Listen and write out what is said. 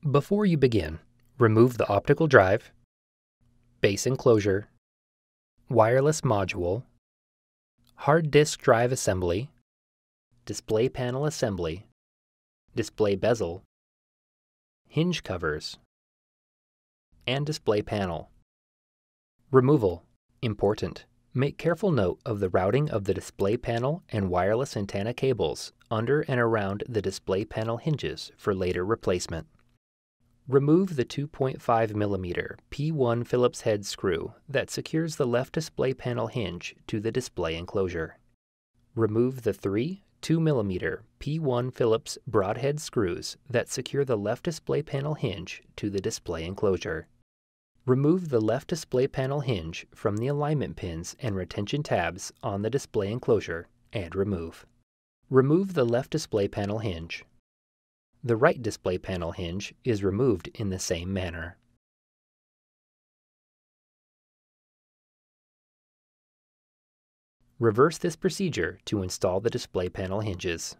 Before you begin, remove the optical drive, base enclosure, wireless module, hard disk drive assembly, display panel assembly, display bezel, hinge covers, and display panel. Removal. Important. Make careful note of the routing of the display panel and wireless antenna cables under and around the display panel hinges for later replacement. Remove the 2.5 mm P1 Phillips head screw that secures the left display panel hinge to the display enclosure. Remove the three 2 mm P1 Phillips broadhead screws that secure the left display panel hinge to the display enclosure. Remove the left display panel hinge from the alignment pins and retention tabs on the display enclosure and remove. Remove the left display panel hinge. The right display panel hinge is removed in the same manner. Reverse this procedure to install the display panel hinges.